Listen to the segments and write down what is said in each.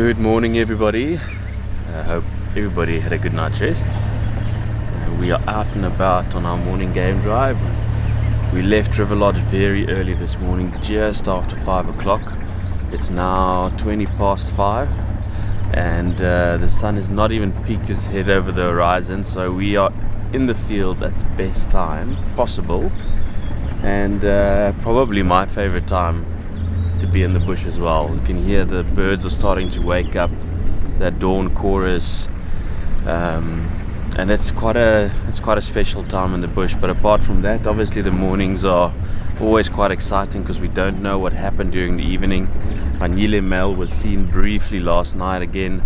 Good morning, everybody. I hope everybody had a good night's rest. We are out and about on our morning game drive. We left River Lodge very early this morning, just after 5 o'clock. It's now 20 past 5, and the sun has not even peeked its head over the horizon, so we are in the field at the best time possible, and probably my favorite time to be in the bush as well. You can hear the birds are starting to wake up, that dawn chorus, and it's quite a special time in the bush. But apart from that, obviously the mornings are always quite exciting because we don't know what happened during the evening. Anile Mel was seen briefly last night again,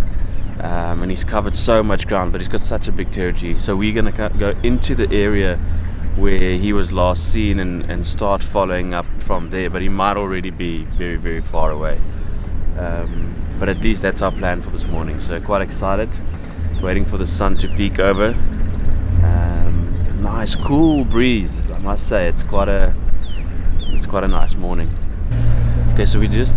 and he's covered so much ground, but he's got such a big territory, so we're going to go into the area where he was last seen and start following up from there, but he might already be very, very far away. But at least that's our plan for this morning, so quite excited, waiting for the sun to peek over. Nice cool breeze, I must say. It's quite a nice morning. Okay, so we just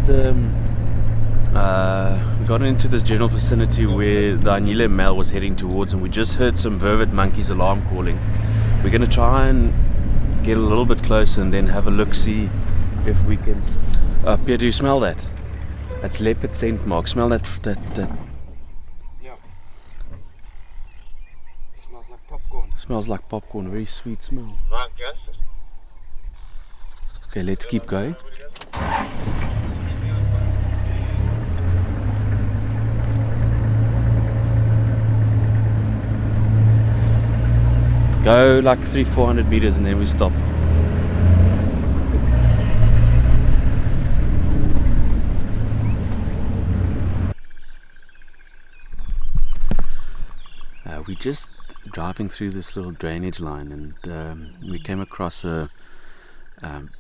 got into this general vicinity where the Anile Mel was heading towards, and we just heard some vervet monkeys alarm calling. We're going to try and get a little bit closer and then have a look, see if we can... Pierre, do you smell that? That's leopard scent mark. Smell that. Yeah. Smells like popcorn. Smells like popcorn. Very sweet smell. Okay, let's keep going. Go like 300-400 meters and then we stop. We're just driving through this little drainage line, and we came across a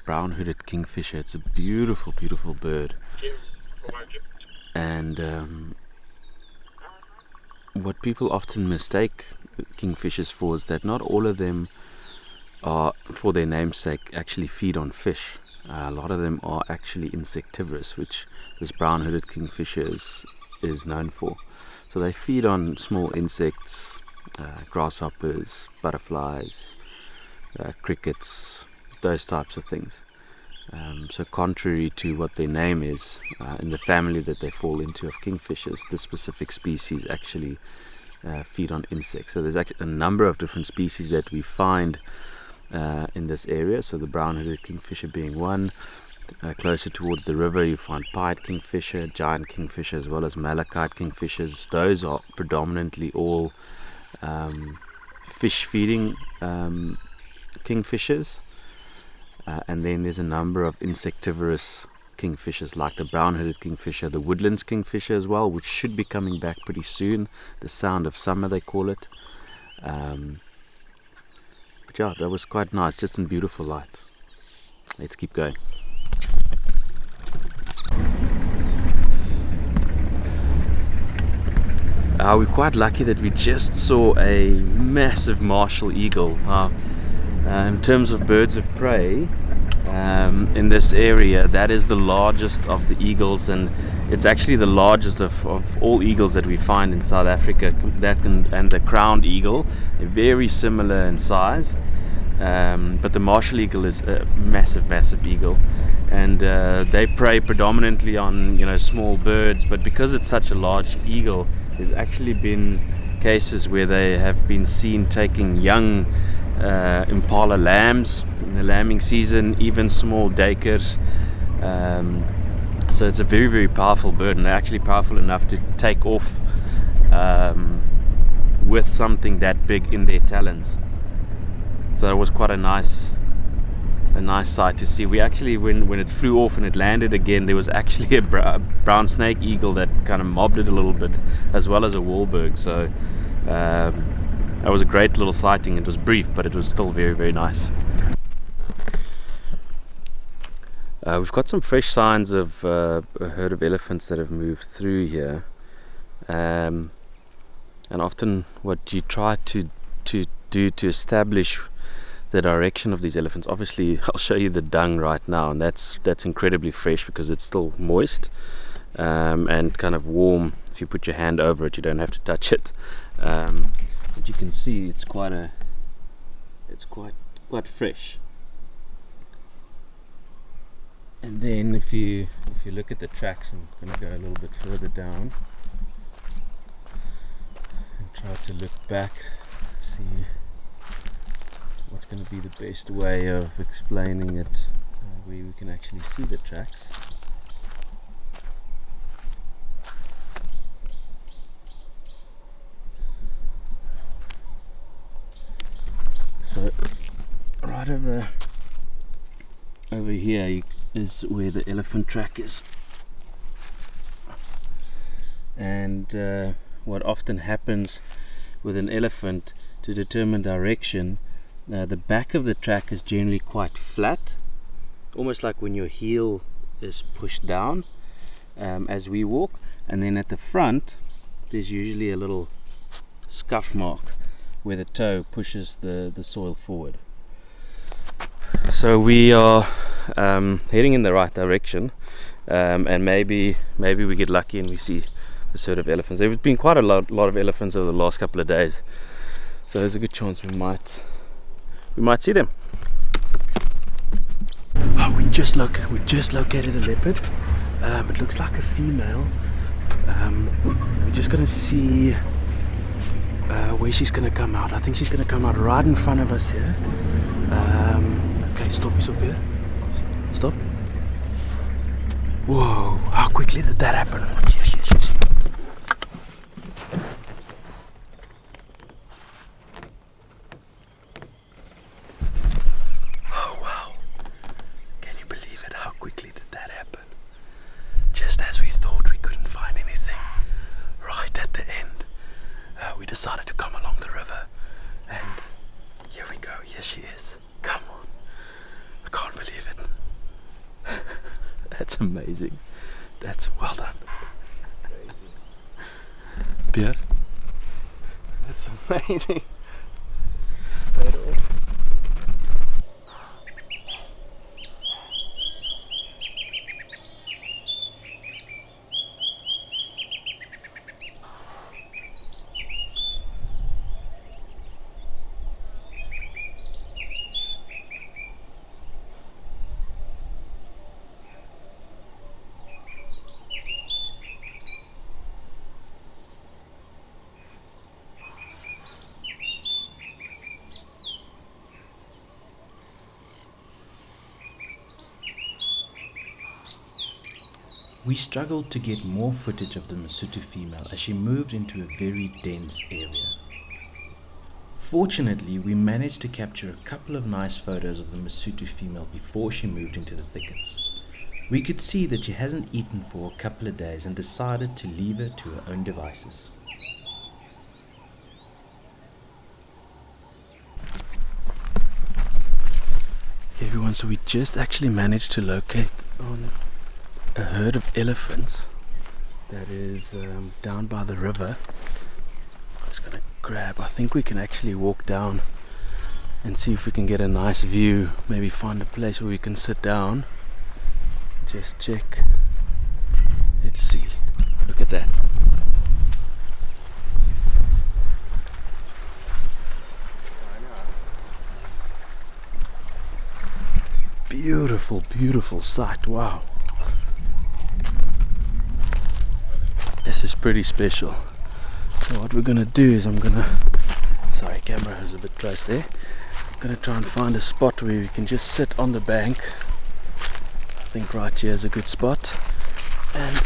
brown-hooded kingfisher. It's a beautiful, beautiful bird. And what people often mistake kingfishers for is that not all of them are, for their namesake, actually feed on fish. A lot of them are actually insectivorous, which this brown-hooded kingfisher is known for. So they feed on small insects, grasshoppers, butterflies, crickets, those types of things. So contrary to what their name is, in the family that they fall into of kingfishers, this specific species actually feed on insects. So there's actually a number of different species that we find in this area. So the brown-hooded kingfisher being one. Closer towards the river you find pied kingfisher, giant kingfisher, as well as malachite kingfishers. Those are predominantly all fish feeding kingfishers. And then there's a number of insectivorous kingfishers like the brown-hooded kingfisher, the woodlands kingfisher as well, which should be coming back pretty soon. The sound of summer, they call it. But yeah, that was quite nice, just in beautiful light. Let's keep going. We're quite lucky that we just saw a massive martial eagle. In terms of birds of prey, in this area, that is the largest of the eagles, and it's actually the largest of all eagles that we find in South Africa. And the crowned eagle, very similar in size, but the martial eagle is a massive eagle, and they prey predominantly on small birds. But because it's such a large eagle, there's actually been cases where they have been seen taking young impala lambs in the lambing season, even small duikers. So it's a very, very powerful bird, and they're actually powerful enough to take off with something that big in their talons. So that was quite a nice sight to see. We actually, when it flew off and it landed again, there was actually a brown snake eagle that kind of mobbed it a little bit, as well as a Wahlberg. So that was a great little sighting. It was brief, but it was still very, very nice. We've got some fresh signs of a herd of elephants that have moved through here, and often what you try to do to establish the direction of these elephants, obviously I'll show you the dung right now, and that's incredibly fresh because it's still moist. and kind of warm. If you put your hand over it, you don't have to touch it. But you can see it's quite fresh. And then if you look at the tracks, I'm going to go a little bit further down and try to look back, see what's going to be the best way of explaining it, where we can actually see the tracks. So right over here is where the elephant track is, and what often happens with an elephant, to determine direction, the back of the track is generally quite flat, almost like when your heel is pushed down as we walk, and then at the front there's usually a little scuff mark where the toe pushes the soil forward. So we are heading in the right direction, and maybe we get lucky and we see this herd of elephants. There have been quite a lot of elephants over the last couple of days, so there's a good chance we might see them. Oh, we just located a leopard. It looks like a female. We're just gonna see where she's gonna come out. I think she's gonna come out right in front of us here. Okay, stop here. Stop. Whoa, how quickly did that happen? Yes. Oh, wow. Can you believe it? How quickly did that happen? Just as we thought we couldn't find anything, right at the end, we decided to come along the river, and here we go. Here she is. Come on. I can't believe it. That's amazing. That's well done. Beer? That's amazing. We struggled to get more footage of the Masutu female as she moved into a very dense area. Fortunately, we managed to capture a couple of nice photos of the Masutu female before she moved into the thickets. We could see that she hasn't eaten for a couple of days and decided to leave her to her own devices. Okay, everyone, so we just actually managed to locate on a herd of elephants that is down by the river. I'm just gonna grab, I think we can actually walk down and see if we can get a nice view, maybe find a place where we can sit down, just check. Let's see, look at that. Beautiful sight. Wow, this is pretty special. So what we're gonna do is sorry, camera is a bit close there. I'm gonna try and find a spot where we can just sit on the bank. I think right here is a good spot, and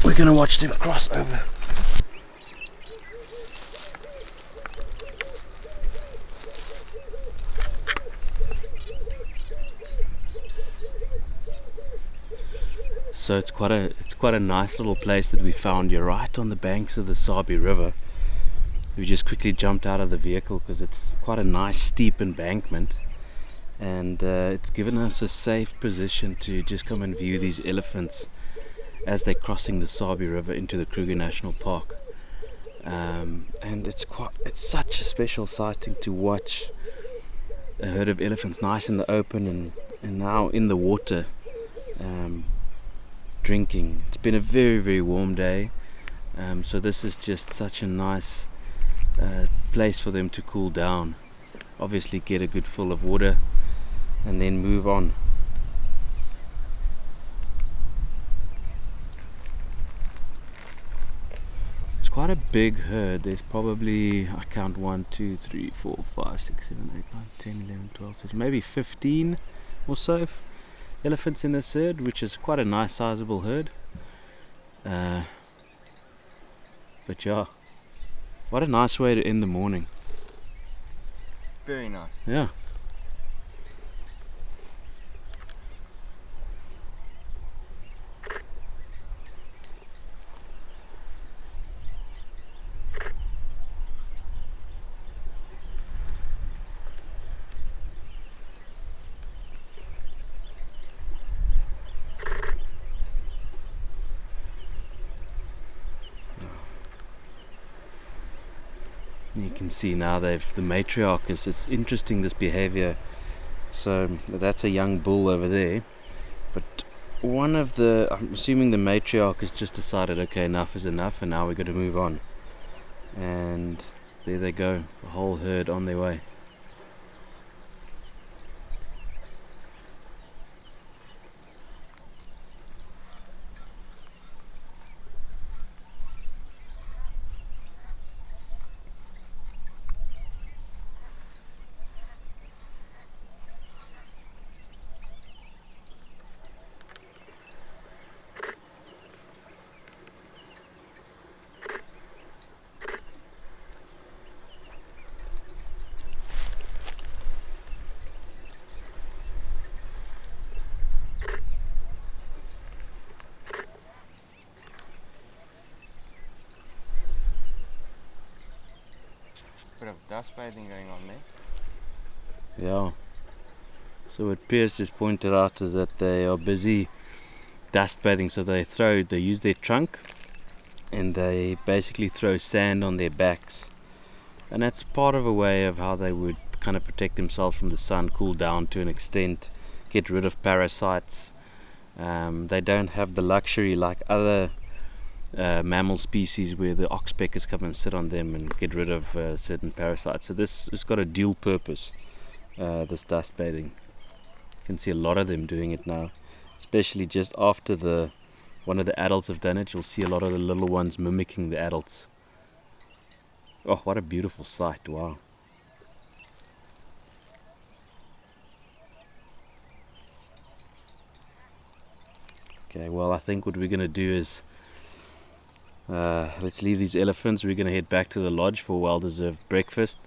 we're gonna watch them cross over. So it's quite a nice little place that we found. You're right on the banks of the Sabi River. We just quickly jumped out of the vehicle because it's quite a nice steep embankment, and it's given us a safe position to just come and view these elephants as they're crossing the Sabi River into the Kruger National Park. And it's such a special sighting to watch a herd of elephants nice in the open and now in the water, drinking. It's been a very, very warm day, so this is just such a nice place for them to cool down. Obviously get a good fill of water and then move on. It's quite a big herd. There's probably, I count 1, 2, 3, 4, 5, 6, 7, 8, 9, 10, 11, 12, 13, maybe 15 or so elephants in this herd, which is quite a nice sizable herd. But yeah, what a nice way to end the morning. Very nice. Yeah. You can see now the matriarch it's interesting, this behavior. So that's a young bull over there, but I'm assuming the matriarch has just decided, okay, enough is enough, and now we're going to move on. And there they go, the whole herd on their way. Bit of dust bathing going on there. Yeah. So what Pierce just pointed out is that they are busy dust bathing. So they use their trunk and they basically throw sand on their backs, and that's part of a way of how they would kind of protect themselves from the sun, cool down to an extent, get rid of parasites. They don't have the luxury like other mammal species where the oxpeckers come and sit on them and get rid of certain parasites. So this has got a dual purpose, this dust bathing. You can see a lot of them doing it now, especially just after one of the adults have done it. You'll see a lot of the little ones mimicking the adults. Oh, what a beautiful sight. Wow. Okay, well, I think what we're going to do is let's leave these elephants. We're going to head back to the lodge for a well-deserved breakfast.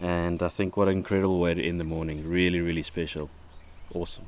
And I think what an incredible way to end the morning. Really, really special. Awesome.